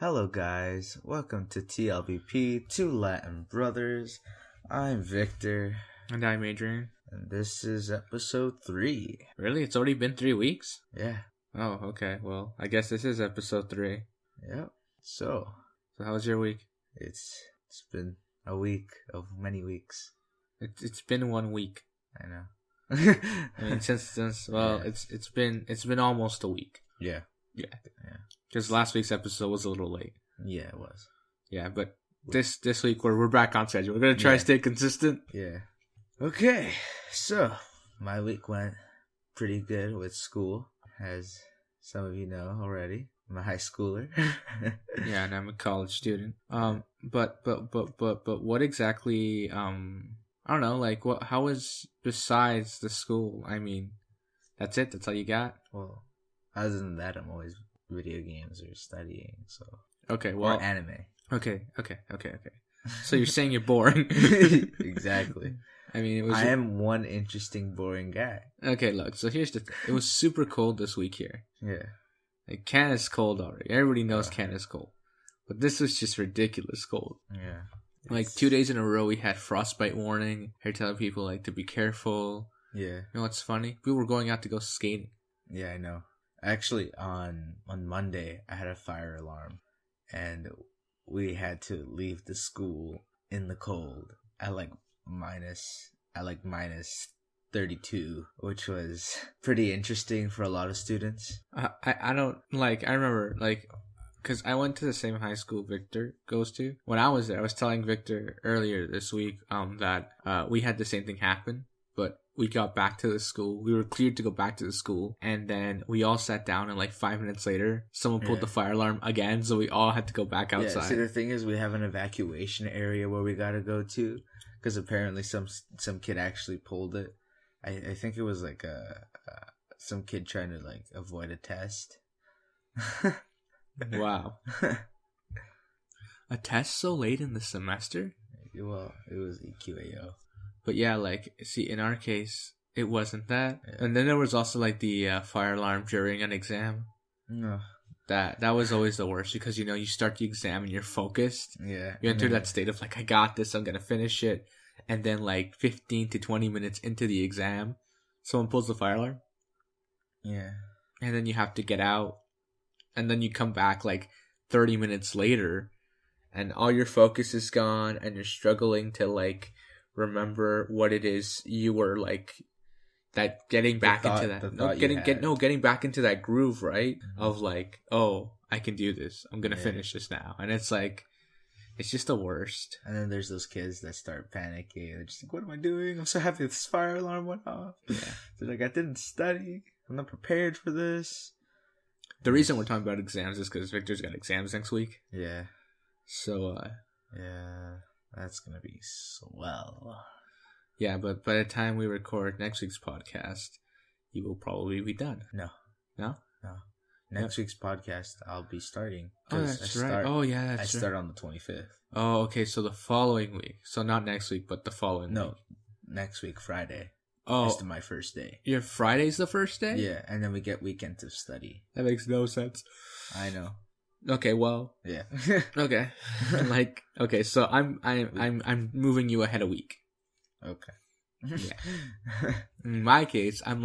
Hello guys, welcome to T.L.B.P, Two Latin Brothers. I'm Victor. And I'm Adrian. And this is episode 3. Really? It's already been 3 weeks? Yeah. Oh, okay. Well, I guess this is episode 3. Yep. So how was your week? It's been a week of many weeks. It's been 1 week. I know. I mean, since yeah. it's been almost a week. Yeah. Yeah. Because last week's episode was a little late. Yeah, it was. Yeah, but this week we're back on schedule. We're gonna try to stay consistent. Yeah. Okay. So my week went pretty good with school, as some of you know already. I'm a high schooler. Yeah, and I'm a college student. But what exactly? I don't know. Like, what? How is besides the school? I mean, that's it. That's all you got. Well, other than that, I'm always video games or studying. So okay, well, or anime. Okay. So you're saying you're boring? Exactly. I mean, I am one interesting, boring guy. Okay, look. So here's the thing. It was super cold this week here. Yeah. Like, Canada's cold already. Everybody knows Canada's cold. But this was just ridiculous cold. Yeah. Like, 2 days in a row, we had frostbite warning. They're telling people, like, to be careful. Yeah. You know what's funny? We were going out to go skating. Yeah, I know. Actually, on Monday, I had a fire alarm. And we had to leave the school in the cold at minus 32, which was pretty interesting for a lot of students. I don't, like, I remember, like, because I went to the same high school Victor goes to. When I was there, I was telling Victor earlier this week that we had the same thing happen, but we got back to the school. We were cleared to go back to the school, and then we all sat down, and 5 minutes later, someone pulled the fire alarm again, so we all had to go back outside. Yeah, see, the thing is, we have an evacuation area where we gotta go to, because apparently some kid actually pulled it. I think it was some kid trying to avoid a test. Wow. A test so late in the semester? Well, it was EQAO. But yeah, see, in our case, it wasn't that. Yeah. And then there was also the fire alarm during an exam. No. That was always the worst because, you start the exam and you're focused. Yeah. You enter that state of I got this, I'm going to finish it. And then 15 to 20 minutes into the exam, someone pulls the fire alarm. Yeah. And then you have to get out. And then you come back 30 minutes later and all your focus is gone and you're struggling to remember what it is you were that getting back into that. Getting back into that groove, right? Mm-hmm. Of oh, I can do this. I'm going to finish this now. And it's it's just the worst. And then there's those kids that start panicking. They're just what am I doing? I'm so happy this fire alarm went off. Yeah. They're I didn't study. I'm not prepared for this. The reason we're talking about exams is because Victor's got exams next week. Yeah. So, yeah, that's going to be swell. Yeah, but by the time we record next week's podcast, you will probably be done. No. No? No. Next week's podcast, I'll be starting. Oh, that's right. Oh, yeah, that's I start on the 25th. Oh, okay, so the following week. So not next week, but the following week. No, next week, Friday. Oh. It's my first day. Your Friday's the first day? Yeah, and then we get weekend to study. That makes no sense. I know. Okay, well. Yeah. Okay. Okay, so I'm moving you ahead a week. Okay. Yeah. In my case, I'm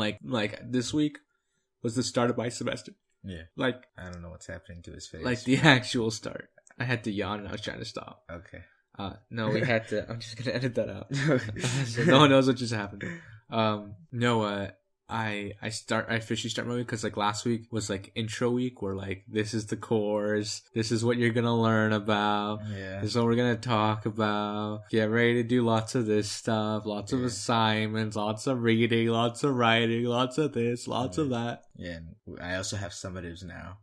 this week was the start of my semester. Yeah. I don't know what's happening to his face. The actual start. I had to yawn and I was trying to stop. Okay. No, we had to. I'm just gonna edit that out. So no one knows what just happened. I officially start my week because last week was intro week where this is the course, this is what you're gonna learn about, this is what we're gonna talk about, get ready to do lots of this stuff, lots of assignments, lots of reading, lots of writing, lots of this, lots of that. Yeah, and I also have summatives now.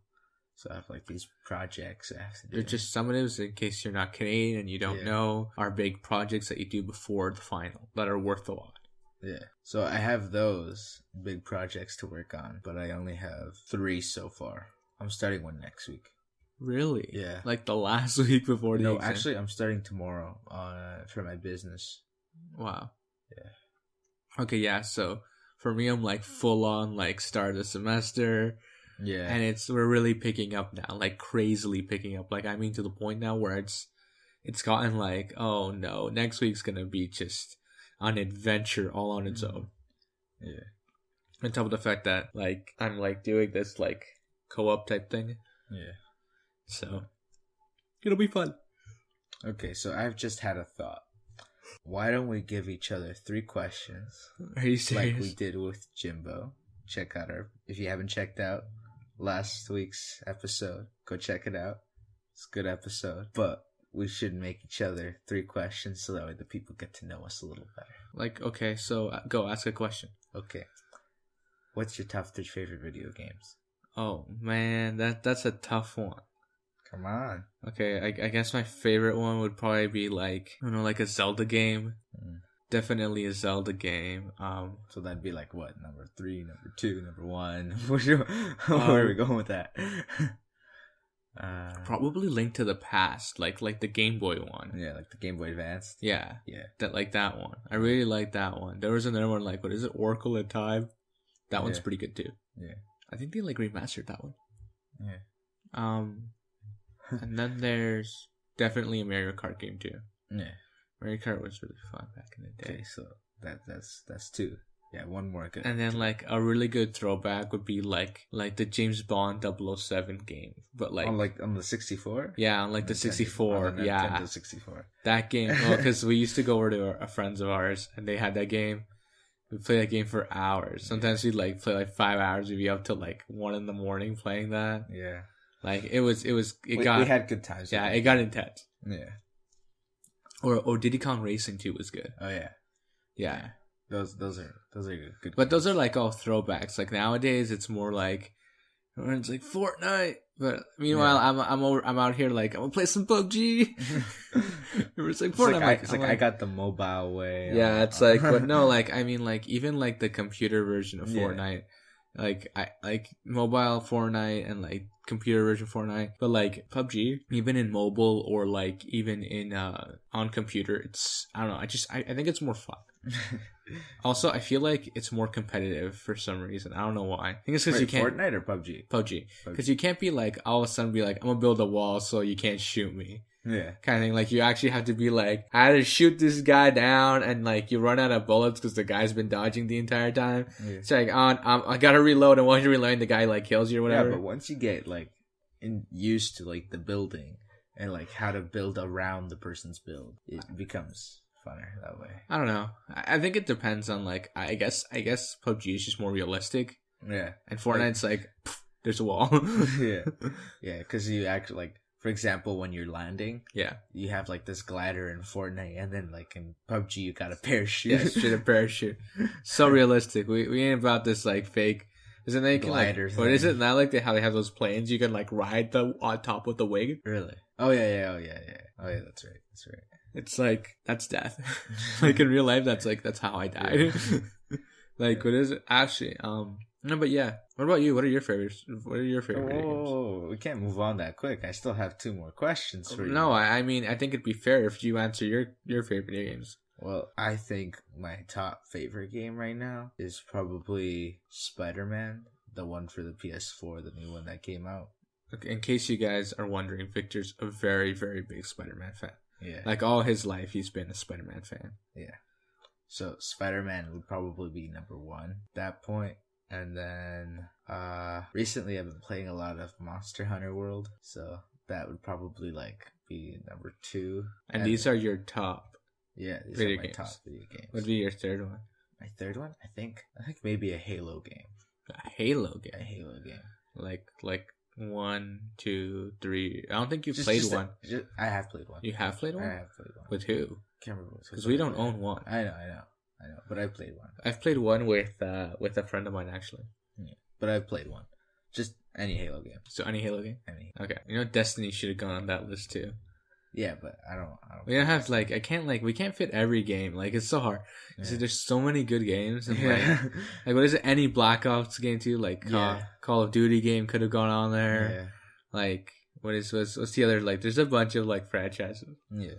So I have these projects I have to do. They're just summatives in case you're not Canadian and you don't know, are big projects that you do before the final that are worth a lot. Yeah. So I have those big projects to work on, but I only have 3 so far. I'm starting one next week. Really? Yeah. The last week before the exam? No, actually, I'm starting tomorrow for my business. Wow. Yeah. Okay, yeah. So for me, I'm full on start of the semester. Yeah. And we're really picking up now, like crazily picking up. Like, I mean, to the point now where it's gotten like, oh no, next week's gonna be just an adventure all on its own. Yeah. On top of the fact that like I'm like doing this like co-op type thing. Yeah. So it'll be fun. Okay, so I've just had a thought. Why don't we give each other 3 questions? Are you serious? Like we did with Jimbo. Check out if you haven't checked out last week's episode, go check it out. It's a good episode. But we should make each other 3 questions so that way the people get to know us a little better. Like, okay, so go ask a question. Okay. What's your top 3 favorite video games? Oh man, that's a tough one. Come on. Okay, I guess my favorite one would probably be like, I don't know, like a Zelda game. Definitely a Zelda game. So that'd be like what? Number 3, number 2, number 1. Where are we going with that? Probably Link to the Past, like the Game Boy one. Yeah, like the Game Boy Advance. Yeah. Yeah. That one. I really like that one. There was another one like, what is it? Oracle of Time. That one's pretty good too. Yeah. I think they like remastered that one. Yeah. And then there's definitely a Mario Kart game too. Yeah. Mario Kart was really fun back in the day. Okay, so that's 2. Yeah, one more good. And then like a really good throwback would be like the James Bond 007 game, but like on the 64. Yeah, on like the 64. On the yeah, Nintendo 64. That game. Well, because we used to go over to a friends of ours and they had that game. We play that game for hours. Sometimes we'd like play like 5 hours. We'd be up till like 1 a.m. playing that. Yeah. Like we had good times. Yeah, it got intense. Yeah. Or Diddy Kong Racing 2 was good. Oh yeah. Yeah. Those are good. But those are like all throwbacks. Like nowadays it's more like it's like Fortnite. But meanwhile I'm out here like I'm gonna play some PUBG. It's like Fortnite. I got the mobile way. Yeah, it's like but no, like I mean like even like the computer version of Fortnite. Like I like mobile Fortnite and like computer version Fortnite, but like PUBG, even in mobile or like even in on computer, it's I don't know. I think it's more fun. Also, I feel like it's more competitive for some reason. I don't know why. I think it's because you can't Fortnite or PUBG. Because you can't be like all of a sudden be like I'm gonna build a wall so you can't shoot me. Yeah. Kind of thing. Like, you actually have to be like, I had to shoot this guy down, and like, you run out of bullets because the guy's been dodging the entire time. Yeah. It's like, I gotta reload, and once you reload, the guy like kills you or whatever. Yeah, but once you get like used to like the building and like how to build around the person's build, it becomes funner that way. I don't know. I think it depends on like, I guess PUBG is just more realistic. Yeah. And Fortnite's like there's a wall. Yeah. Yeah, because you actually like, for example, when you're landing, you have like this glider in Fortnite, and then like in PUBG, you got a parachute. Yeah, straight a parachute. So realistic. We ain't about this like fake. Isn't they can gliders? Like, or is it not like how they have those planes you can like ride on top with the wing? Really? Oh yeah. Oh yeah. That's right. It's like that's death. Like in real life, that's how I died. Like what is it? Actually, no, but yeah. What about you? What are your favorites? What are your favorite video games? Oh, we can't move on that quick. I still have 2 more questions for you. No, I mean, I think it'd be fair if you answer your favorite video games. Well, I think my top favorite game right now is probably Spider-Man, the one for the PS4, the new one that came out. Okay, in case you guys are wondering, Victor's a very, very big Spider-Man fan. Yeah. Like all his life, he's been a Spider-Man fan. Yeah. So Spider-Man would probably be number 1 at that point. And then recently I've been playing a lot of Monster Hunter World, so that would probably like be number 2. And these are your top. Yeah, these video are my games. top video games. What would be your third one? My third one, I think maybe a Halo game. A Halo game. A Halo game. Like 1, 2, 3. I don't think you've played one. I have played one. You have played one? I have played one. With who? Can't remember. Because we don't own one. I know. But I played one. I've played one with a friend of mine actually. Yeah, but I've played one. Just any Halo game. So any Halo game? Any. Okay. You know, Destiny should have gone on that list too. Yeah, but I don't. We don't have like we can't fit every game. Like it's so hard. Yeah. See, there's so many good games and like what is it? Any Black Ops game too? Like Call of Duty game could have gone on there. Yeah. Like what's the other like? There's a bunch of like franchises. Yeah.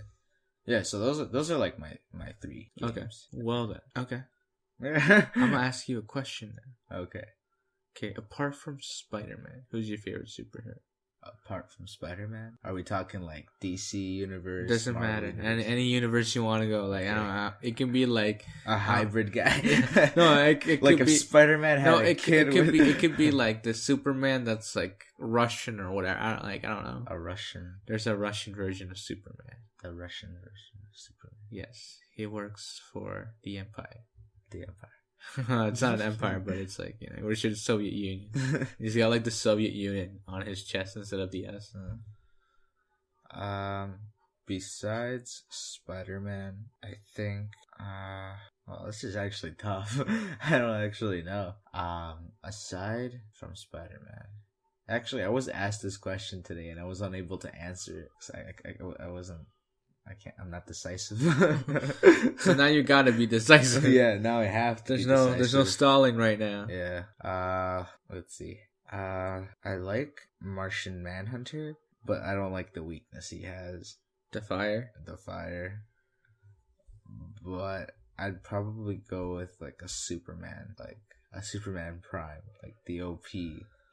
Yeah, so those are like my 3 games. Okay. Well then. Okay. I'm gonna ask you a question then. Okay. Okay, apart from Spider-Man, who's your favorite superhero? Apart from Spider-Man, are we talking like DC universe? Doesn't Marvel matter. universe? Any universe you want to go. Like, Okay. I don't know. It can be like A hybrid guy. no, it could like if be. Spider-Man had No, a it kid could with be. It could be like the Superman that's like Russian or whatever. I don't know. a Russian, There's a Russian version of Superman. the Russian version of Superman, Yes, he works for the Empire. the Empire. It's not an empire, but it's like, we're sure the Soviet Union. He's got like the Soviet Union on his chest instead of the S. Besides Spider-Man, I think. Well, this is actually tough. I don't actually know. Aside from Spider-Man, actually, I was asked this question today and I was unable to answer it because I wasn't. I can't. I'm not decisive. So now you gotta be decisive. Yeah, now I have to. There's no stalling right now. Yeah. Let's see. I like Martian Manhunter, but I don't like the weakness he has. The fire. The fire. But I'd probably go with like a Superman Prime, like the OP,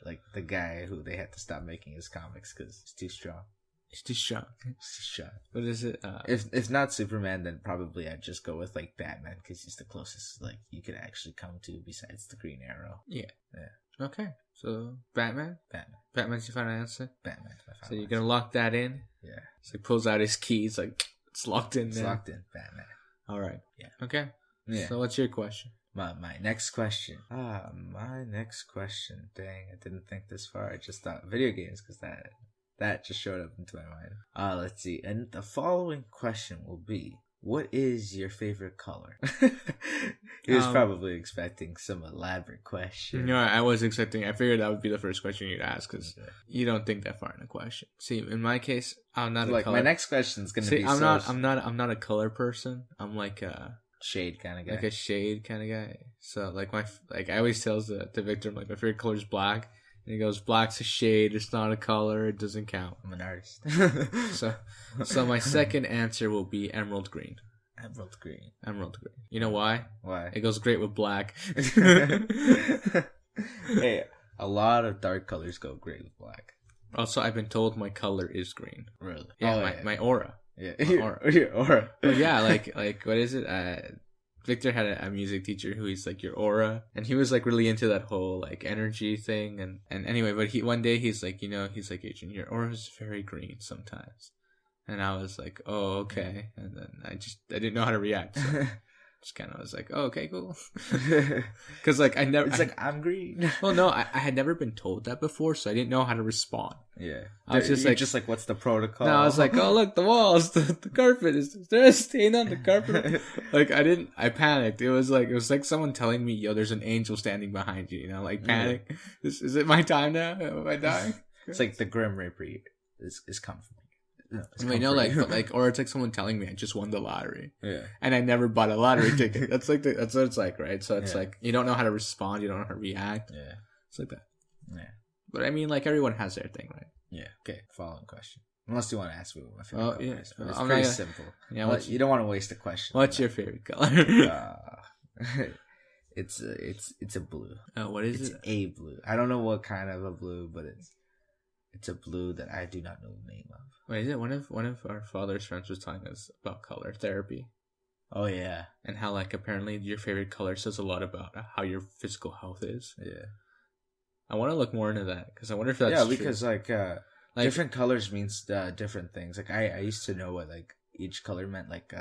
like the guy who they had to stop making his comics because he's too strong. It's too strong. It's too strong. What is it? If not Superman, then probably I'd just go with like Batman because he's the closest like you could actually come to besides the Green Arrow. Yeah. Okay. So Batman. Batman's your final answer. Batman. So you're gonna lock that in. Yeah. So he pulls out his keys, like it's locked in. It's locked in. Batman. All right. Yeah. Okay. Yeah. So what's your question? My next question. My next question. Dang, I didn't think this far. I just thought video games because that just showed up into my mind. Let's see. And the following question will be, what is your favorite color? He was probably expecting some elaborate question. No, I was expecting. I figured that would be the first question you'd ask because you don't think that far in a question. See, in my case, I'm not a color. My next question is gonna be. I'm not a color person. I'm like a shade kind of guy. Like a shade kind of guy. So I always tell to Victor, I'm like, my favorite color is black. And he goes, black's a shade, it's not a color, it doesn't count. I'm an artist. So my second answer will be emerald green. Emerald green. You know why? Why? It goes great with black. Hey, a lot of dark colors go great with black. Also, I've been told my color is green. Really? Yeah, my aura. Yeah, your aura. But yeah, like what is it? Victor had a music teacher who he's like your aura, and he was like really into that whole like energy thing. And anyway, but one day he's like, he's like, Adrian, your aura is very green sometimes. And I was like, oh, okay. And then I didn't know how to react. So just kind of was like, oh, okay, cool. Because like I'm green. Well, no, I had never been told that before, so I didn't know how to respond. Yeah, I was just like, what's the protocol? No, I was like, oh look, the walls, the carpet is there a stain on the carpet? Like I panicked. It was like someone telling me, yo, there's an angel standing behind you. Like panic. Is it my time now? Am I dying? It's like the Grim Reaper is coming from me. Or it's like someone telling me I just won the lottery. Yeah. And I never bought a lottery ticket. That's what it's like, right? So it's like you don't know how to respond, you don't know how to react. Yeah. It's like that. Yeah. But I mean, like everyone has their thing, right? Yeah. Okay. Following question. Unless you want to ask me what my favorite color is. But it's I'm pretty not simple. Yeah. You don't want to waste a question. What's your favorite color? It's a blue. Oh, what is it? It's a blue. I don't know what kind of a blue, but it's a blue that I do not know the name of. Wait, is it one of our father's friends was telling us about color therapy? Oh yeah, and how like apparently your favorite color says a lot about how your physical health is. Yeah, I want to look more into that because I wonder if that's true. Because like different colors means different things. Like I used to know what like each color meant. Like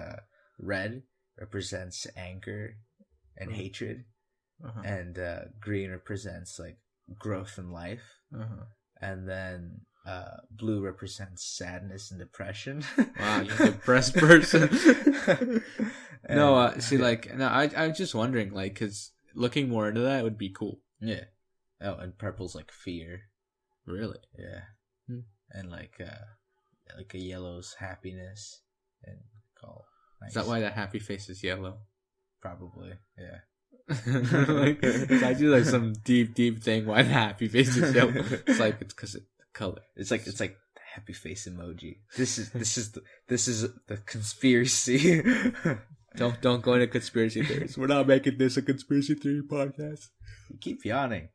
red represents anger and hatred, and green represents like growth in life, and then blue represents sadness and depression. Wow, you're a depressed person. No, I'm just wondering, like, because looking more into that would be cool. Yeah. Oh, and purple's like fear. Really? Yeah. And like a yellow's happiness, and nice. Is that why that happy face is yellow? Probably. Yeah. Like, I do like some deep thing why the happy face is yellow. It's like it's because of the color. It's like the happy face emoji. This is the conspiracy. Don't go into conspiracy theories. We're not making this a conspiracy theory podcast. You keep yawning.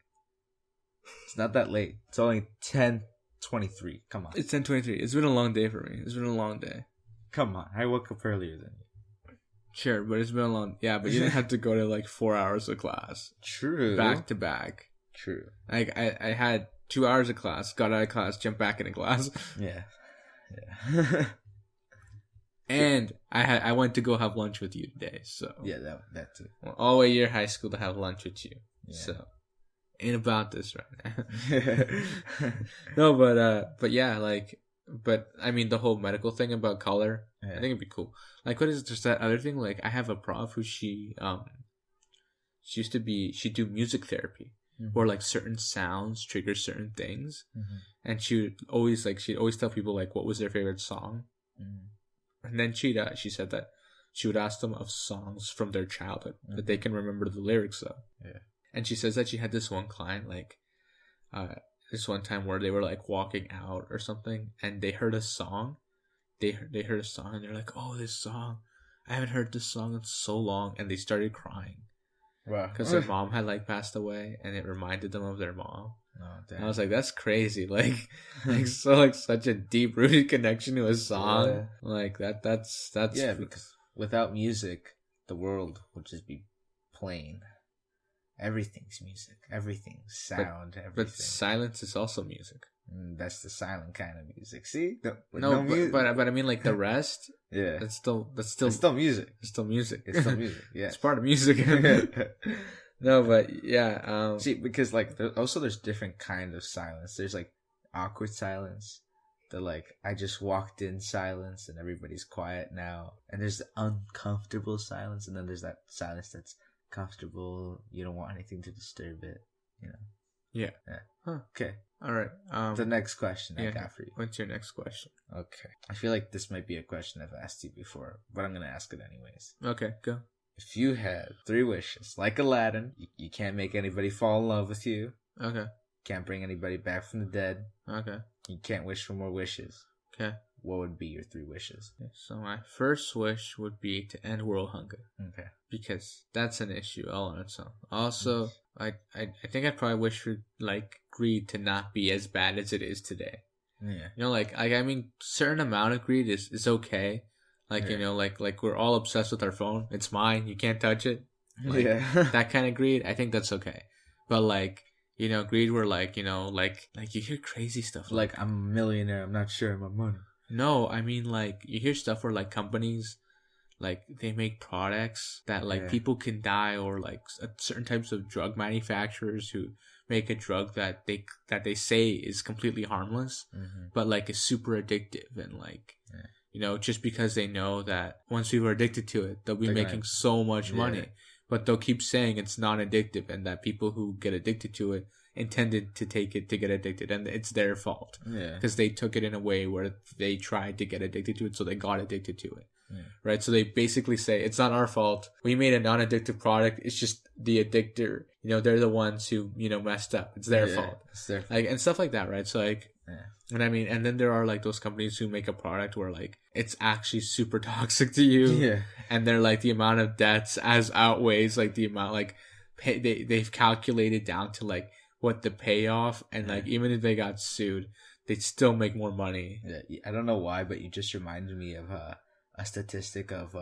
It's not that late. It's only 10:23. Come on. It's 10:23. It's been a long day for me. It's been a long day. Come on. I woke up earlier than you. Sure, but it's been a long... Yeah, but you didn't have to go to like 4 hours of class. True. Back to back. True. I had 2 hours of class, got out of class, jumped back into class. Yeah. Yeah. And I went to go have lunch with you today, so... Yeah, that too. Well, all the way to high school to have lunch with you. Yeah. So, ain't about this right now. No, but yeah, like... But, I mean, the whole medical thing about color, Yeah. I think it'd be cool. Like, what is just that other thing? Like, I have a prof who she used to be... She'd do music therapy. Mm-hmm. Where, like, certain sounds trigger certain things. Mm-hmm. And she'd always tell people, like, what was their favorite song. Mm-hmm. And then she said that she would ask them of songs from their childhood that they can remember the lyrics of. Yeah. And she says that she had this one client, like, this one time where they were, like, walking out or something, and they heard a song. They heard a song, and they're like, oh, this song. I haven't heard this song in so long. And they started crying. Wow. Because their mom had, like, passed away, and it reminded them of their mom. Oh, damn. And I was like, that's crazy. Like such a deep rooted connection to a song. Yeah. Like that's Yeah, because without music, the world would just be plain. Everything's music. Everything's sound. Everything. But silence is also music. That's the silent kind of music. See? No, but I mean, like, the rest. Yeah. It's still It's still music. It's still music. It's still music. Yeah. It's part of music. No, but yeah. See, because like there's different kind of silence. There's like awkward silence. The like I just walked in silence and everybody's quiet now. And there's the uncomfortable silence, and then there's that silence that's comfortable. You don't want anything to disturb it. You know. Yeah. Huh. Okay. All right. The next question I got for you. What's your next question? Okay. I feel like this might be a question I've asked you before, but I'm gonna ask it anyways. Okay, go. If you had 3 wishes, like Aladdin, you can't make anybody fall in love with you. Okay. Can't bring anybody back from the dead. Okay. You can't wish for more wishes. Okay. What would be your 3 wishes? Okay, so my first wish would be to end world hunger. Okay. Because that's an issue all on its own. Also, I think I'd probably wish for, like, greed to not be as bad as it is today. Yeah. You know, like I mean, certain amount of greed is okay. Like, you know, like we're all obsessed with our phone. It's mine. You can't touch it. Like, yeah. that kind of greed, I think that's okay. But, like, you know, greed where, like, you know, like you hear crazy stuff. Like, I'm a millionaire. I'm not sharing my money. No, I mean, like, you hear stuff where, like, companies, like, they make products that, like, people can die, or, like, certain types of drug manufacturers who make a drug that they say is completely harmless, but, like, is super addictive, and, like, you know, just because they know that once people are addicted to it, they'll be making so much money, but they'll keep saying it's non-addictive, and that people who get addicted to it intended to take it to get addicted, and it's their fault because they took it in a way where they tried to get addicted to it, so they got addicted to it. Right, so they basically say it's not our fault. We made a non-addictive product. It's just the addictor. You know, they're the ones who, you know, messed up. It's their fault. It's their fault. Like, and stuff like that, right? So, like, and I mean, and then there are, like, those companies who make a product where, like, it's actually super toxic to you, and they're like, the amount of deaths as outweighs, like, the amount, like, they've calculated down to, like, what the payoff, and like, even if they got sued, they'd still make more money. I don't know why, but you just reminded me of a statistic of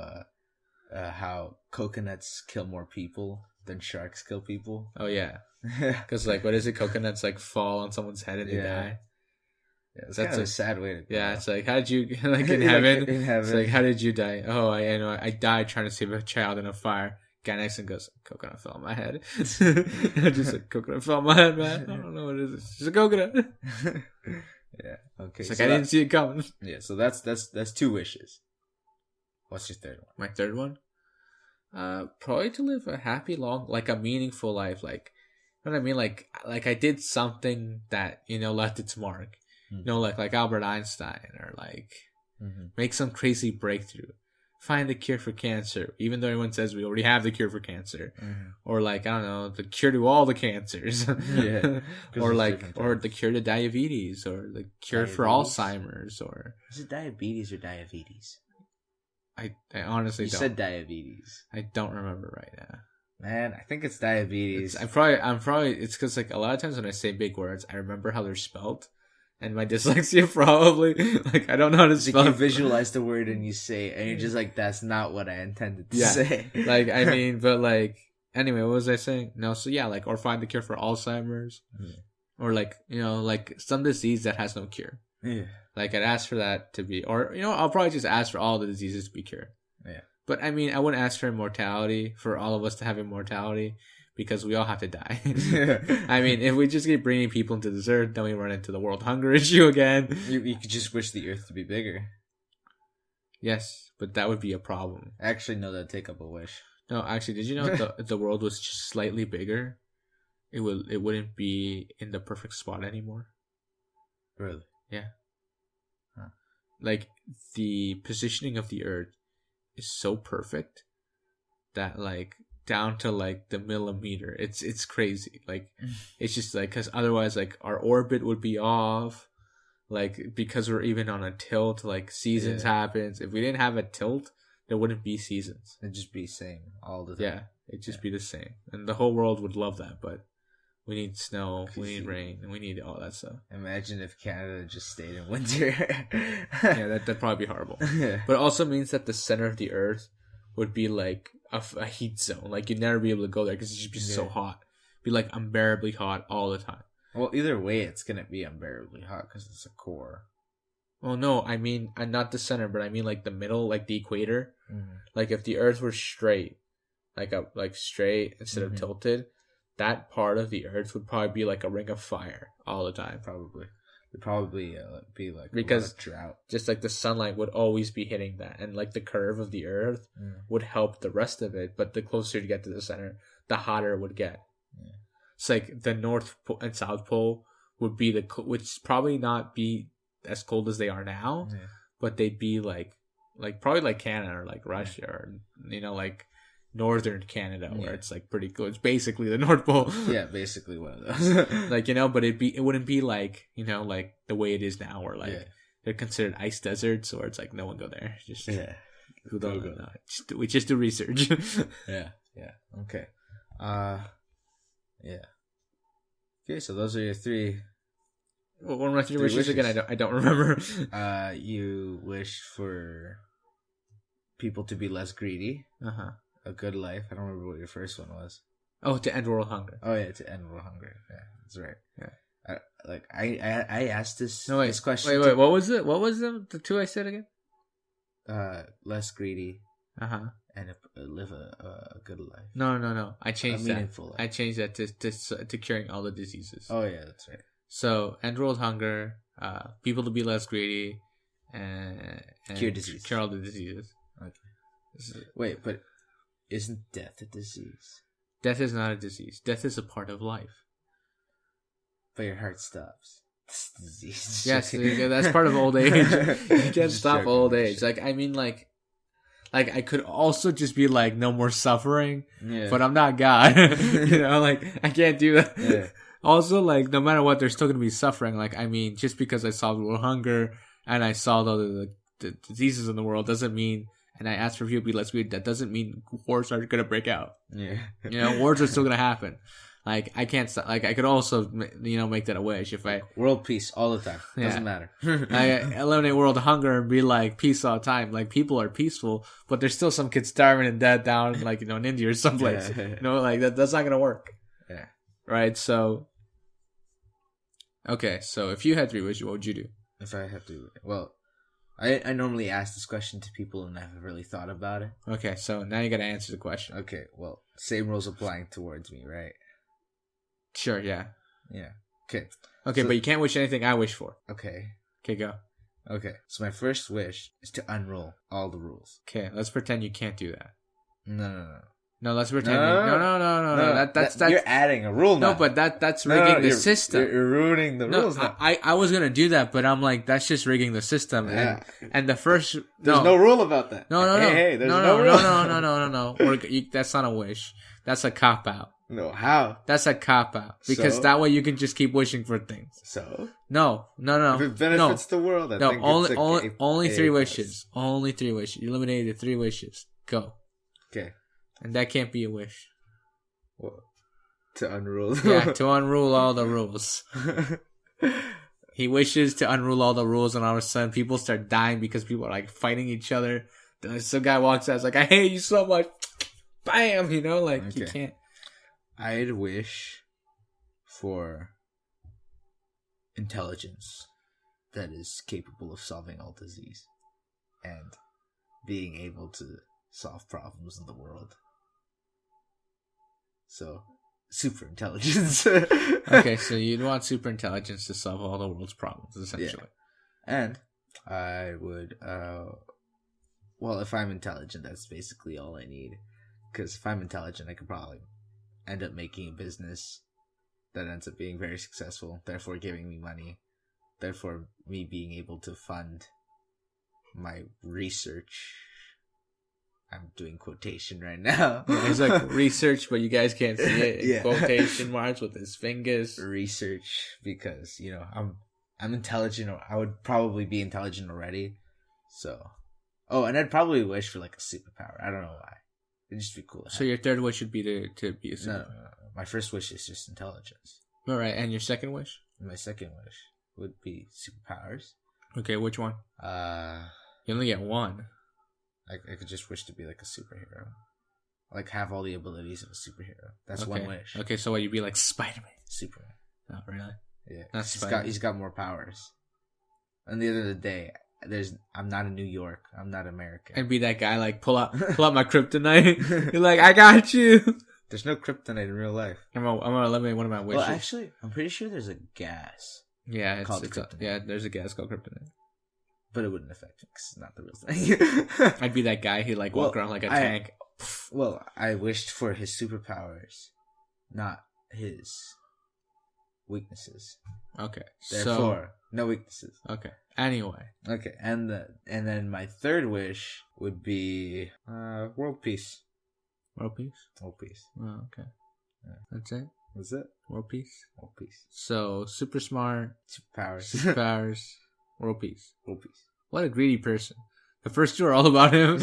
how coconuts kill more people than sharks kill people. Oh yeah, because like, what is it? Coconuts like fall on someone's head and they die. Yeah, that's kind of a sad way to go. Yeah, it's like, how did you, like, in heaven? In heaven, it's like, how did you die? Oh, I died trying to save a child in a fire. Guy next and goes, coconut fell on my head. Just like, coconut fell on my head, man. I don't know what it is. It's just a coconut. Yeah. Okay. It's like, so I didn't see it coming. Yeah. So that's 2 wishes. What's your 3rd one? My 3rd one? Probably to live a happy, long, like, a meaningful life. Like, you know what I mean? Like I did something that, you know, left its mark. You know, like Albert Einstein, or like make some crazy breakthrough. Find the cure for cancer, even though everyone says we already have the cure for cancer, or like, I don't know, the cure to all the cancers, or like, or the cure to diabetes, or the cure for Alzheimer's, or is it diabetes or diabetes? I honestly you don't. said diabetes. I don't remember right now. Man, I think it's diabetes. I'm probably. It's because like a lot of times when I say big words, I remember how they're spelled, and my dyslexia probably like I don't know how to spell. You visualize the word and you say it, and you're just like, that's not what I intended to say. Like I mean, but like anyway, what was I saying? No, so yeah, like or find the cure for Alzheimer's, or like like some disease that has no cure. Yeah. Like I'd ask for that to be, or I'll probably just ask for all the diseases to be cured. Yeah. But I mean, I wouldn't ask for immortality, for all of us to have immortality, because we all have to die. I mean, if we just keep bringing people into this earth, then we run into the world hunger issue again. You could just wish the earth to be bigger. Yes, but that would be a problem. Actually, no, that'd take up a wish. No, actually, did you know if the world was just slightly bigger, it wouldn't be in the perfect spot anymore? Really? Yeah. Huh. Like, the positioning of the earth is so perfect that like down to like the millimeter it's crazy. Like it's just like because otherwise like our orbit would be off, like because we're even on a tilt, like seasons happens. If we didn't have a tilt, there wouldn't be seasons. It'd just be same all the time. Yeah, it'd just be the same, and the whole world would love that. But we need snow, we need rain, and we need all that stuff. Imagine if Canada just stayed in winter. Yeah, that'd probably be horrible. But it also means that the center of the earth would be like a heat zone. Like you'd never be able to go there because it'd just be so hot. Be like unbearably hot all the time. Well, either way, it's gonna be unbearably hot because it's a core. Well, no, I mean not the center, but I mean like the middle, like the equator. Mm-hmm. Like if the earth were straight, like straight instead of tilted, that part of the earth would probably be like a ring of fire all the time. Probably. It'd probably be like because a drought. Just like the sunlight would always be hitting that, and like the curve of the earth would help the rest of it. But the closer you get to the center, the hotter it would get. Yeah. It's like the North and South Pole would be which probably not be as cold as they are now, but they'd be like probably like Canada or like Russia or like northern Canada where it's like pretty cool. It's basically the North Pole. Yeah, basically one of those. But it wouldn't be like like the way it is now where like they're considered ice deserts, or it's like no one go there. Just who don't go. We just do research. Yeah. Okay. Yeah. Okay, so those are your three. What were my three wishes again? I don't remember. You wish for people to be less greedy. A good life. I don't remember what your first one was. Oh, to end world hunger. Oh yeah, to end world hunger. Yeah, that's right. Yeah. I asked this question. Wait. What was it? What was the two I said again? Less greedy. And live a good life. No. I changed that. Life. I changed that to curing all the diseases. Oh yeah, that's right. So end world hunger. People to be less greedy, and cure all the diseases. Okay. Wait, but isn't death a disease? Death is not a disease. Death is a part of life. But your heart stops. It's a disease. Yes, that's part of old age. You can't stop old age. Like, I mean, like I could also just be like, no more suffering. Yeah. But I'm not God. Like I can't do that. Yeah. Also, like no matter what, there's still gonna be suffering. Like, I mean, just because I solved world hunger and I solved all the diseases in the world doesn't mean. And I asked for people to be less greedy. That doesn't mean wars are gonna break out. Yeah, wars are still gonna happen. Like I can't stop. Like I could also, make that a wish if I world peace all the time. Doesn't matter. I eliminate world hunger and be like peace all the time. Like people are peaceful, but there's still some kids starving and dead down, like in India or someplace. Like that's not gonna work. Yeah. Right. So. Okay. So if you had three wishes, what would you do? If I had to, well. I normally ask this question to people and I haven't really thought about it. Okay, so now you gotta answer the question. Okay, well, same rules applying towards me, right? Sure, yeah. Yeah. Okay. Okay, so, but you can't wish anything I wish for. Okay. Okay, go. Okay, so my first wish is to unroll all the rules. Okay, let's pretend you can't do that. No. No, let's pretend. No. That's you're adding a rule now. No, but that's rigging the system. You're ruining the rules now. I was gonna do that, but I'm like, that's just rigging the system. Yeah. And the first there's no rule about that. No. Hey, there's no rule. No. That's not a wish. That's a cop out. No, how? That's a cop out because that way you can just keep wishing for things. So no. If it benefits the world, I think only three wishes. Only 3 wishes. You eliminated 3 wishes. Go. Okay. And that can't be a wish. What? To unrule. Yeah, to unrule all the rules. He wishes to unrule all the rules, and all of a sudden people start dying because people are like fighting each other. Then some guy walks out, it's like, I hate you so much. Bam! You know, like you can't. I'd wish for intelligence that is capable of solving all disease and being able to solve problems in the world. So, super intelligence. Okay, so you'd want super intelligence to solve all the world's problems, essentially. Yeah. And I would, well, if I'm intelligent, that's basically all I need. Because if I'm intelligent, I could probably end up making a business that ends up being very successful, therefore giving me money, therefore me being able to fund my research. I'm doing quotation right now. Yeah, it's like research, but you guys can't see it. In quotation marks with his fingers. Research, because, you know, I'm intelligent. I would probably be intelligent already. So, and I'd probably wish for like a superpower. I don't know why. It'd just be cool. So your third wish would be to be a superpower. No. My first wish is just intelligence. All right, and your second wish? My second wish would be superpowers. Okay, which one? You only get one. I could just wish to be like a superhero. Like have all the abilities of a superhero. That's one wish. Okay, so what, you'd be like Spider-Man? Superman. Oh, really? Yeah. He's got more powers. And the end of the day, I'm not in New York. I'm not American. I'd be that guy, like pull out my kryptonite. You're like, I got you. There's no kryptonite in real life. I'm gonna eliminate one of my wishes. Well, actually, I'm pretty sure there's a gas. Yeah, there's a gas called kryptonite. But it wouldn't affect me because it's not the real thing. I'd be that guy who like walk around like a tank. Well, I wished for his superpowers, not his weaknesses. Okay. Therefore, no weaknesses. Okay. Anyway. Okay, and then my third wish would be world peace. World peace? World peace. Oh, okay. Yeah. That's it? That's it? World peace? World peace. So, super smart. Superpowers. World peace. World peace. What a greedy person. The first two are all about him.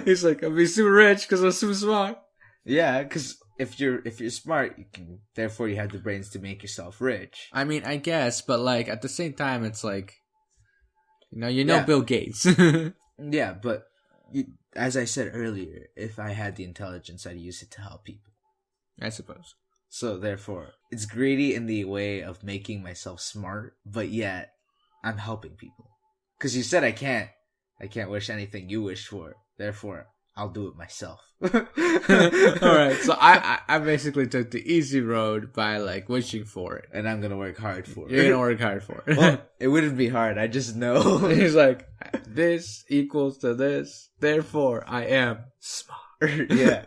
He's like, I'll be super rich because I'm super smart. Yeah, because if you're smart, therefore you have the brains to make yourself rich. I mean, I guess, but like at the same time, it's like, Bill Gates. Yeah, but as I said earlier, if I had the intelligence, I'd use it to help people. I suppose. So therefore, it's greedy in the way of making myself smart, but yet I'm helping people. Because you said I can't wish anything you wish for. Therefore, I'll do it myself. Alright, so I basically took the easy road by like wishing for it. And I'm gonna work hard for it. You're gonna work hard for it. Well, it wouldn't be hard, I just know. He's like, this equals to this, therefore I am smart. Yeah.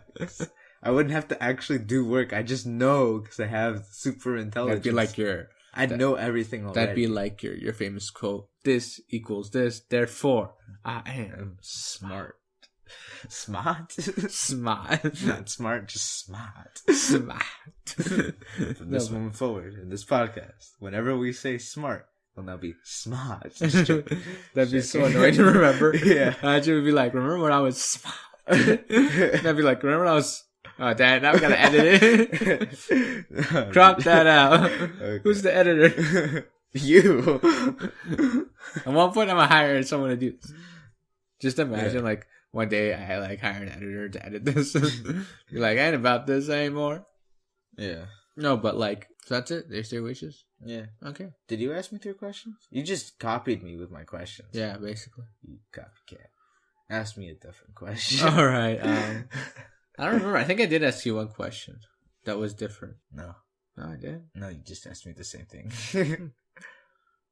I wouldn't have to actually do work, I just know because I have super intelligence. That'd be like I'd know everything already. That'd be like your famous quote, this equals this, therefore I am smart. Smart? Smart. Not smart, just smart. Smart. From this moment forward, in this podcast, whenever we say smart, it'll now be smart. That'd be so annoying to remember. Yeah. Imagine would be like, remember when I was smart? That'd be like, remember when I was... Oh, Dad, now we gotta edit it. Crop that out. Okay. Who's the editor? You. At one point, I'm gonna hire someone to do this. Just imagine, like, one day I like hire an editor to edit this. You're like, I ain't about this anymore. Yeah. No, but like, so that's it? There's 3 wishes? Yeah. Okay. Did you ask me 3 questions? You just copied me with my questions. Yeah, basically. You copycat. Ask me a different question. Alright, I don't remember. I think I did ask you one question that was different. No, I did. No, you just asked me the same thing.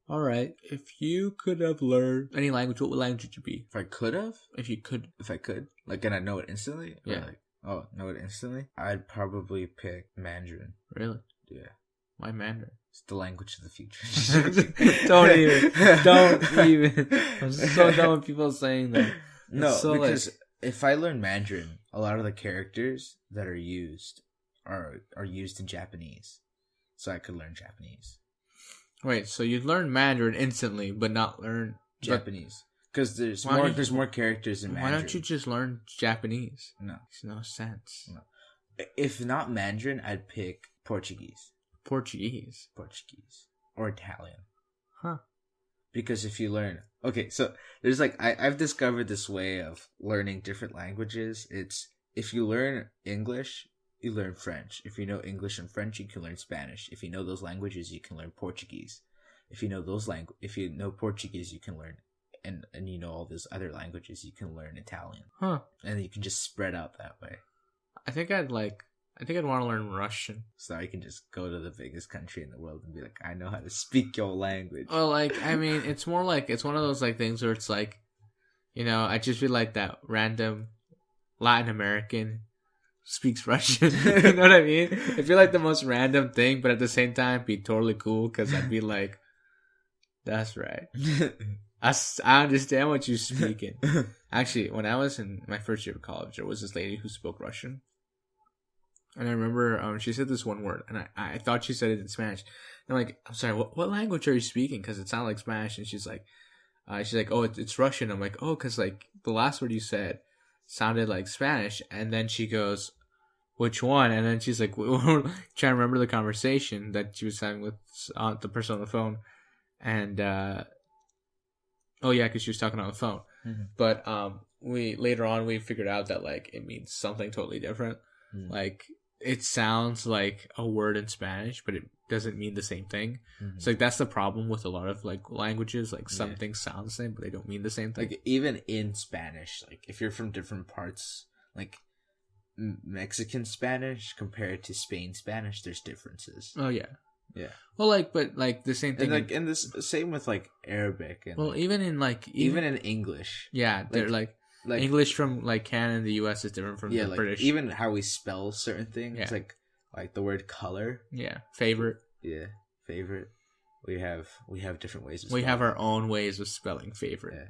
All right. If you could have learned any language, what language would you be? If I could have? If you could. If I could? Like, and I know it instantly? Yeah. Know it instantly? I'd probably pick Mandarin. Really? Yeah. Why Mandarin? It's the language of the future. Don't even. I'm so done with people saying that. No, because if I learn Mandarin, a lot of the characters that are used are used in Japanese. So I could learn Japanese. Wait, so you'd learn Mandarin instantly, but not learn Japanese? Because there's more characters in Mandarin. Why don't you just learn Japanese? No. Makes no sense. No. If not Mandarin, I'd pick Portuguese. Portuguese. Or Italian. Huh. Because if you learn... Okay, so there's like... I've discovered this way of learning different languages. It's... If you learn English, you learn French. If you know English and French, you can learn Spanish. If you know those languages, you can learn Portuguese. If you know Portuguese, you can learn... And you know all those other languages, you can learn Italian. Huh. And you can just spread out that way. I think I'd want to learn Russian. So I can just go to the biggest country in the world and be like, I know how to speak your language. Well, like, I mean, it's more like, it's one of those, like, things where it's like, you know, I just feel like that random Latin American speaks Russian. You know what I mean? I feel like the most random thing, but at the same time, be totally cool, because I'd be like, that's right. I understand what you're speaking. Actually, when I was in my first year of college, there was this lady who spoke Russian. And I remember she said this one word, and I thought she said it in Spanish. And I'm like, I'm sorry, what language are you speaking? Because it sounded like Spanish. And she's like, oh, it's Russian. I'm like, oh, because like the last word you said sounded like Spanish. And then she goes, which one? And then she's like, trying to remember the conversation that she was having with the person on the phone. And oh yeah, because she was talking on the phone. Mm-hmm. But later on we figured out that like it means something totally different. Mm-hmm. Like it sounds like a word in Spanish, but it doesn't mean the same thing. Mm-hmm. So like that's the problem with a lot of like languages. Like some things sound the same, but they don't mean the same thing. Like even in Spanish, like if you're from different parts, like Mexican Spanish compared to Spain Spanish, there's differences. Oh yeah. Yeah. Well, like, but like the same thing. And this same with like Arabic and. Well, like, even in English. Yeah, they're like English from like Canada and the U.S. is different from the British. Even how we spell certain things, like the word color. Yeah, favorite. Yeah, favorite. We have different ways of spelling. We have our own ways of spelling favorite. Yeah.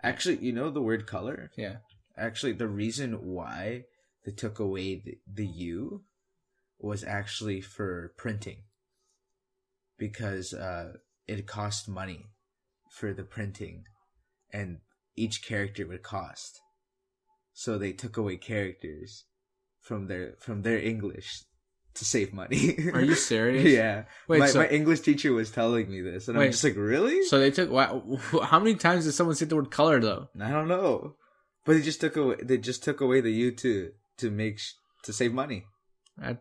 Actually, you know the word color? Yeah. Actually, the reason why they took away the U was actually for printing. Because it cost money for the printing, and each character would cost. So they took away characters from their English to save money. Are you serious? Yeah. Wait, my English teacher was telling me this, and I'm just like, really? So they took how many times did someone say the word color though? I don't know, but they just took away the U to save money.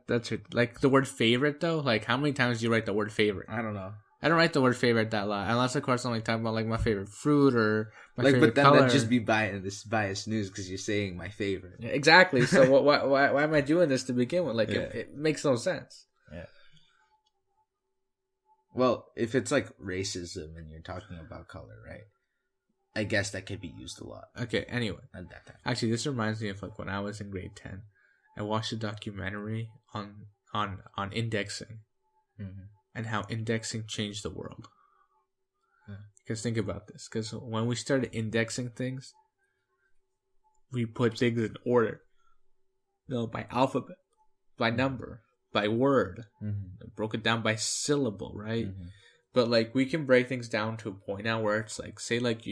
That's it. Like the word favorite though. Like how many times do you write the word favorite? I don't know. I don't write the word favorite that lot, unless of course I'm like talking about like my favorite fruit or my favorite but then color. that'd just be biased news because you're saying my favorite. Yeah, exactly. So why am I doing this to begin with? Like it makes no sense. Yeah. Well, if it's like racism and you're talking about color, right? I guess that could be used a lot. Okay. Anyway, at that time. Actually, this reminds me of like when I was in grade 10. I watched a documentary on indexing and how indexing changed the world. Because think about this. Because when we started indexing things, we put things in order. By alphabet, by number, by word. Broke it down by syllable, right? But like we can break things down to a point now where it's like, say like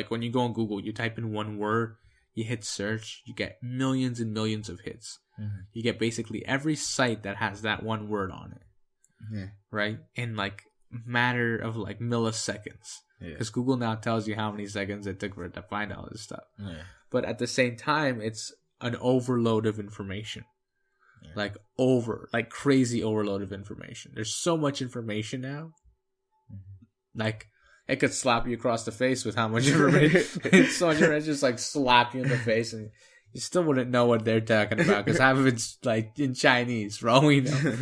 when you go on Google, you type in one word, you hit search, you get millions and millions of hits. You get basically every site that has that one word on it, right? In like matter of like milliseconds, because Google now tells you how many seconds it took for it to find all this stuff. But at the same time, it's an overload of information, like crazy overload of information. There's so much information now, like it could slap you across the face with how much information. So much information, just like slap you in the face and. You still wouldn't know what they're talking about because half of it's like in Chinese, for all we know.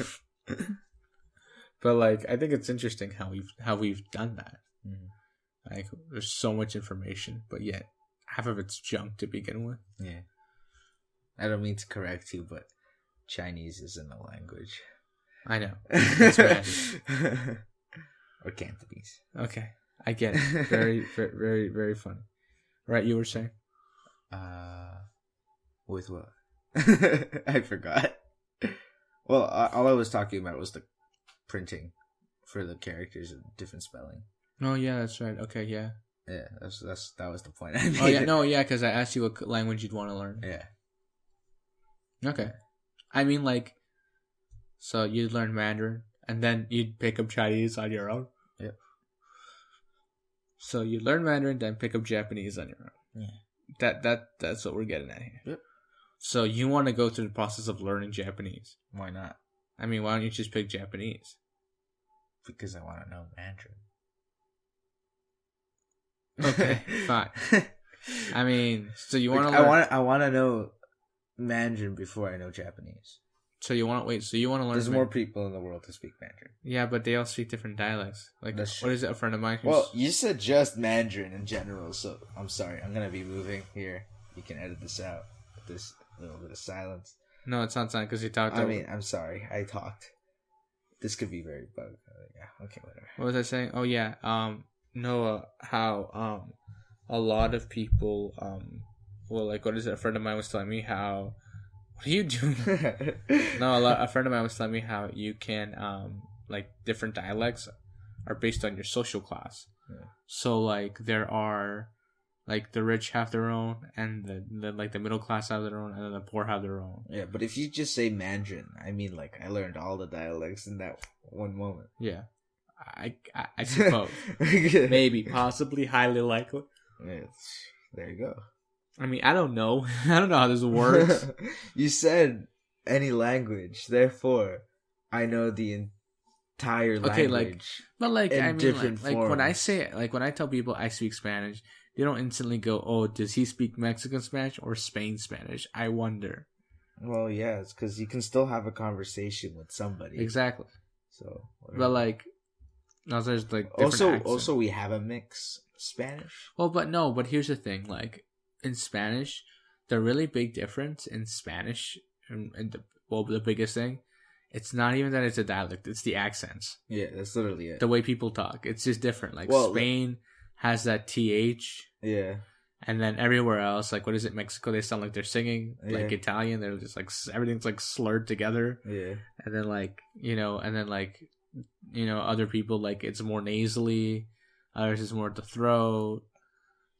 But like, I think it's interesting how we've done that. Like, there's so much information, but yet half of it's junk to begin with. Yeah, I don't mean to correct you, but Chinese isn't a language. I know. It's Spanish. Or Cantonese. Okay, I get it. Very, very, very, very funny. Right, you were saying. With what? I forgot. Well, all I was talking about was the printing for the characters and different spelling. Oh yeah, that's right. Okay, yeah. Yeah, that was the point I made. Oh yeah, no, yeah, because I asked you what language you'd want to learn. Yeah. Okay. I mean, like, so you'd learn Mandarin, and then you'd pick up Chinese on your own. Yep. So you learn Mandarin, then pick up Japanese on your own. Yeah. That's what we're getting at here. Yep. So you want to go through the process of learning Japanese? Why not? I mean, why don't you just pick Japanese? Because I want to know Mandarin. Okay, fine. I mean, so you want to learn... I want to know Mandarin before I know Japanese. So you want to wait? So you want to learn? There's more people in the world to speak Mandarin. Yeah, but they all speak different dialects. Like, That's what is it? A friend of mine. Well, you said just Mandarin in general, so I'm sorry. I'm gonna be moving here. You can edit this out. This little bit of silence. No, it's not silent because you talked. I mean, I'm sorry. I talked. This could be very bug. Yeah. Okay. Whatever. What was I saying? Oh yeah. Noah, how a lot of people well, like, what is it? A friend of mine was telling me how. What are you doing? No, a friend of mine was telling me how you can like, different dialects are based on your social class. Yeah. So like there are, like, the rich have their own, and the like the middle class have their own, and then the poor have their own. Yeah, but if you just say Mandarin, I mean, like, I learned all the dialects in that one moment. Yeah, I suppose. Maybe, possibly, highly likely. Yeah, there you go. I mean, I don't know. I don't know how this works. You said any language, therefore I know the entire language. Okay, like, but like, I mean, like when I say, like, when I tell people I speak Spanish, they don't instantly go, "Oh, does he speak Mexican Spanish or Spain Spanish?" I wonder. Well, yeah, it's because you can still have a conversation with somebody. Exactly. So, whatever. But like, no, there's like also we have a mix Spanish. Well, but here's the thing, like, in Spanish, the really big difference in Spanish, and the biggest thing, it's not even that it's a dialect, it's the accents. Yeah, that's literally it. The way people talk, it's just different. Like, Spain has that TH. Yeah. And then everywhere else, like, what is it, Mexico, they sound like they're singing. Like, Italian, they're just like, everything's like slurred together. Yeah. And then other people, like, it's more nasally. Others is more at the throat.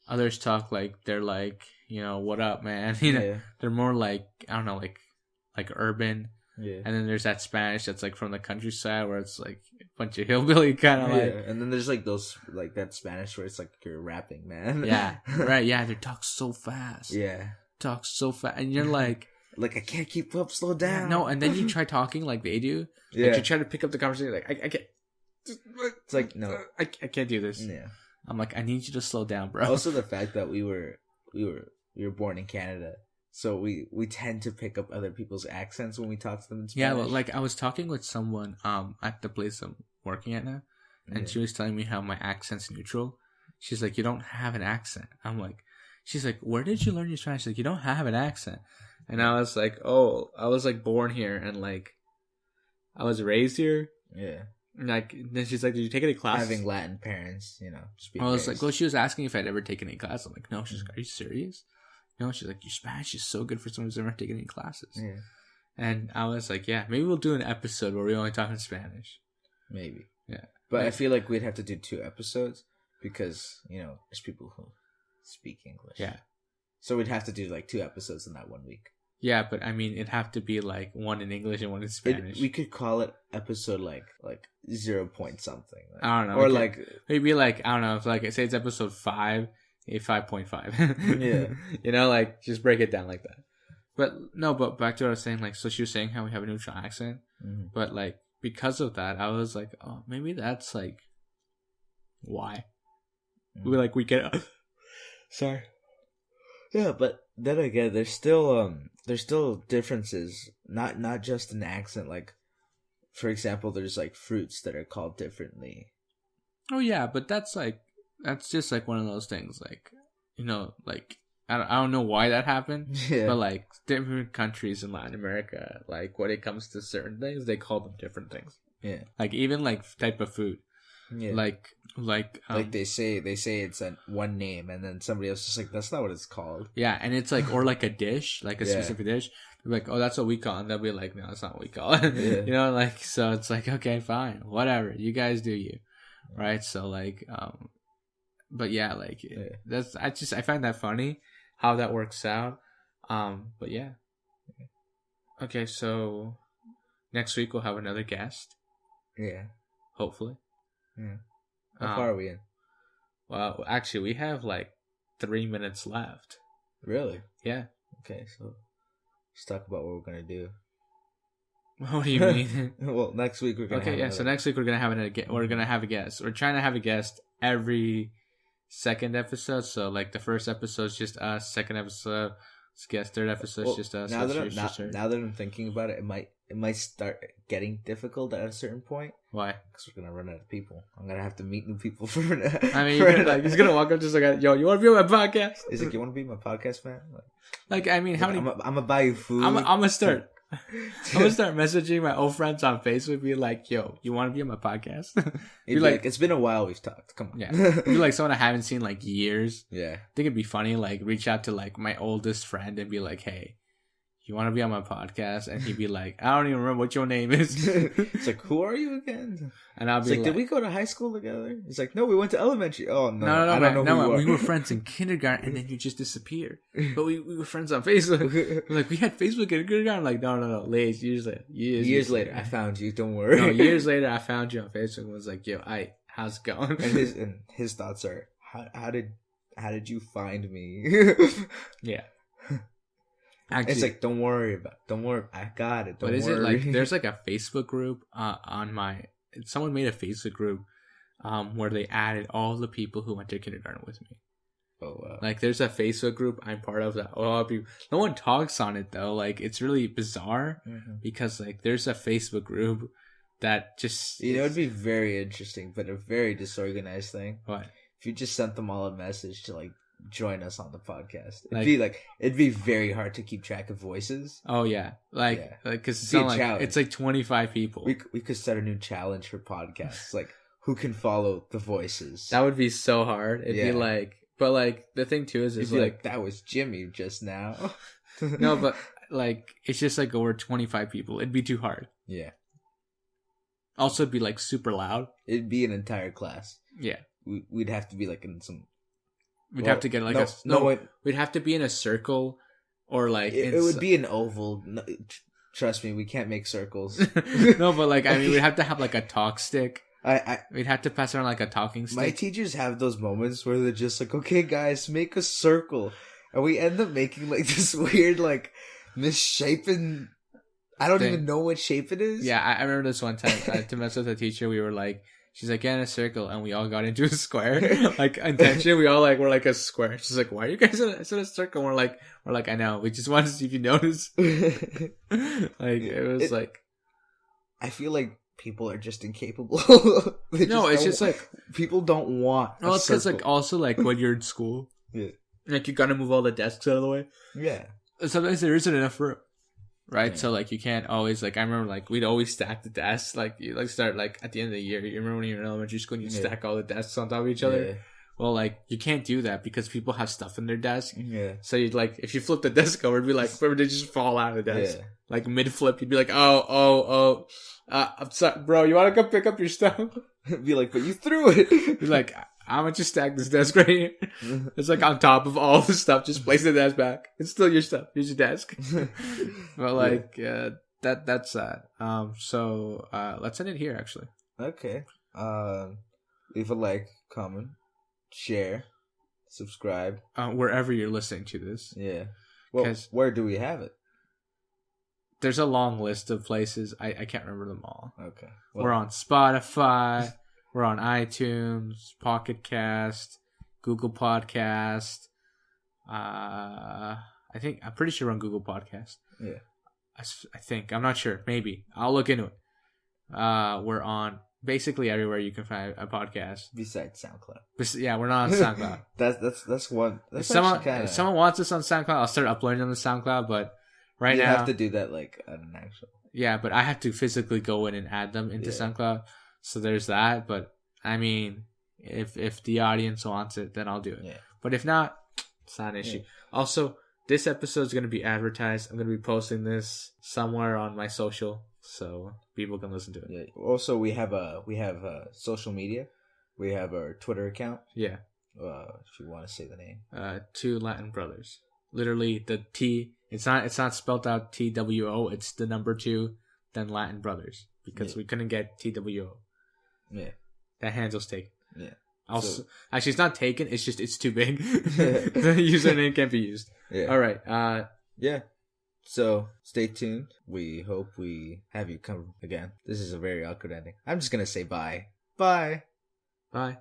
Others talk like they're like, what up, man? They're more like, I don't know, like urban. Yeah. And then there's that Spanish that's like from the countryside where it's like a bunch of hillbilly kind of like. And then there's like those, like, that Spanish where it's like you're rapping, man. Yeah. Right. Yeah. They talk so fast. Yeah. Talk so fast. And you're like, I can't keep up, slow down. No. And then you try talking like they do. Yeah. Like, you try to pick up the conversation. Like, I can't. It's like, no. I can't do this. Yeah. I'm like, I need you to slow down, bro. Also, the fact that we were born in Canada, so we tend to pick up other people's accents when we talk to them in Spanish. Yeah, well, like, I was talking with someone at the place I'm working at now, and she was telling me how my accent's neutral. She's like, you don't have an accent. I'm like, she's like, where did you learn your Spanish? She's like, you don't have an accent. And I was like, oh, I was like born here, and like, I was raised here. Yeah. Like, then she's like, did you take any classes? Having Latin parents, I was like, well, she was asking if I'd ever taken any classes. I'm like, no. She's like, are you serious? No. She's like, your Spanish is so good for someone who's never taken any classes. Yeah. And I was like, yeah, maybe we'll do an episode where we only talk in Spanish. Maybe. Yeah. But I feel like we'd have to do 2 episodes because, there's people who speak English. Yeah. So we'd have to do like 2 episodes in that 1 week. Yeah, but I mean, it'd have to be like one in English and one in Spanish. We could call it episode like 0 point something. I don't know. Or maybe like, I don't know, if like, say it's episode 5, a 5.5. Yeah. Like, just break it down like that. But back to what I was saying, like, so she was saying how we have a neutral accent, but like, because of that, I was like, oh, maybe that's like why. We get sorry. Yeah, but then again, there's still differences, not just in accent. Like, for example, there's like fruits that are called differently. Oh yeah, but that's just like one of those things. Like, like, I don't know why that happened, but like different countries in Latin America, like when it comes to certain things, they call them different things. Yeah, like even like type of food. Yeah. Like they say it's one name, and then somebody else is like, that's not what it's called. Yeah, and it's like, or like a dish, like a specific dish. They're like, oh, that's what we call it. And they'll be like, no, that's not what we call it. Yeah. Like, so it's like, okay, fine, whatever, you guys do you, right? So like, but yeah, like I find that funny how that works out. But yeah. Okay, so next week we'll have another guest. Yeah. Hopefully. Yeah. How far are we in? Well, actually, we have like 3 minutes left. Really? Yeah. Okay, so let's talk about what we're gonna do. What do you mean? Well, next week we're gonna. Okay, yeah. So next week we're gonna have we're gonna have a guest. We're trying to have a guest every second episode. So like the first episode's just us. Second episode, guest. Third episode's just us. Now that I'm thinking about it, it might start getting difficult at a certain point. Why? Because we're gonna run out of people. I'm gonna have to meet new people for. I mean, he's gonna walk up just like, yo, you want to be on my podcast? He's like, you want to be my podcast, man? Like, I mean, how many? I'm gonna buy you food. I'm gonna start. I'm gonna start messaging my old friends on Facebook, be like, "Yo, you want to be on my podcast?" Be like, "It's been a while we've talked. Come on." Yeah, be like someone I haven't seen like years. Yeah, I think it'd be funny. Like, reach out to like my oldest friend and be like, "Hey, you want to be on my podcast?" And he'd be like, "I don't even remember what your name is." It's like, "Who are you again?" And I'll be like, "Did we go to high school together?" He's like, "No, we went to elementary." Oh no, I don't know. We were friends in kindergarten, and then you just disappeared. But we were friends on Facebook. We're like, we had Facebook in kindergarten. I'm like, no, late years later. Years later, I found you. Don't worry. No, years later, I found you on Facebook and was like, "Yo, how's it going?" And his thoughts are, how did you find me? Yeah. Actually, it's like, don't worry, I got it. But is it like there's like a Facebook group someone made a Facebook group where they added all the people who went to kindergarten with me. Oh wow. Like there's a Facebook group I'm part of that no one talks on it though. Like it's really bizarre because like there's a Facebook group that just it'd be very interesting, but a very disorganized thing. What? If you just sent them all a message to like join us on the podcast, it'd be very hard to keep track of voices. Oh yeah, because it's like 25 people. We could start a new challenge for podcasts, like who can follow the voices. That would be so hard. It'd be like, but like the thing too is like that was Jimmy just now. No, but like it's just like over 25 people. It'd be too hard. Yeah. Also, it'd be like super loud. It'd be an entire class. Yeah. We'd have to be like in some. We'd have to get like we'd have to be in a circle, or like it would be an oval. No, trust me, we can't make circles. No, but like I mean, we'd have to have like a talk stick. We'd have to pass around like a talking stick. My teachers have those moments where they're just like, "Okay, guys, make a circle," and we end up making like this weird, like misshapen. I don't even know what shape it is. Yeah, I remember this one time to mess with a teacher. We were like. She's like, get in a circle, and we all got into a square. Like, intention, we all like, we're like a square. She's like, why are you guys in a circle? We're like, I know. We just wanted to see if you notice. Like, it was like. I feel like people are just incapable. It's just like. People don't want Well, it's because, like, also, like, when you're in school. Yeah. Like, you gotta move all the desks out of the way. Yeah. Sometimes there isn't enough room. Right, so like you can't always like I remember like we'd always stack the desks like you like start like at the end of the year. You remember when you were in elementary school and you stack all the desks on top of each other? Yeah. Well, like you can't do that because people have stuff in their desk. Yeah. So you'd like if you flip the desk over, it'd be like they just fall out of the desk. Yeah. Like mid flip, you'd be like, I'm sorry, bro. You want to come pick up your stuff? Be like, but you threw it. Be like, I'm gonna just stack this desk right here. It's like on top of all the stuff. Just place the desk back. It's still your stuff. Here's your desk. But like that's that. So let's end it here. Actually. Okay. Leave a like, comment, share, subscribe. Wherever you're listening to this. Yeah. Well, where do we have it? There's a long list of places. I can't remember them all. Okay. Well, we're on Spotify. We're on iTunes, Pocket Cast, Google Podcast. I'm pretty sure we're on Google Podcast. Yeah. I think. I'm not sure. Maybe. I'll look into it. We're on basically everywhere you can find a podcast. Besides SoundCloud. Yeah, we're not on SoundCloud. That's one. That's if someone wants us on SoundCloud, I'll start uploading them to SoundCloud, but now... You have to do that like on an actual... Yeah, but I have to physically go in and add them into SoundCloud. So there's that, but I mean, if the audience wants it, then I'll do it. Yeah. But if not, it's not an issue. Yeah. Also, this episode is going to be advertised. I'm going to be posting this somewhere on my social, so people can listen to it. Yeah. Also, we have social media. We have our Twitter account. Yeah. If you want to say the name. 2 Latin Brothers. literally the T. It's not spelled out TWO. It's the number 2, then Latin Brothers, because we couldn't get TWO. Yeah. That handle's taken. Yeah. Also, actually, it's not taken. It's just it's too big. The username can't be used. Yeah. All right. Yeah. So stay tuned. We hope we have you come again. This is a very awkward ending. I'm just gonna say bye. Bye. Bye.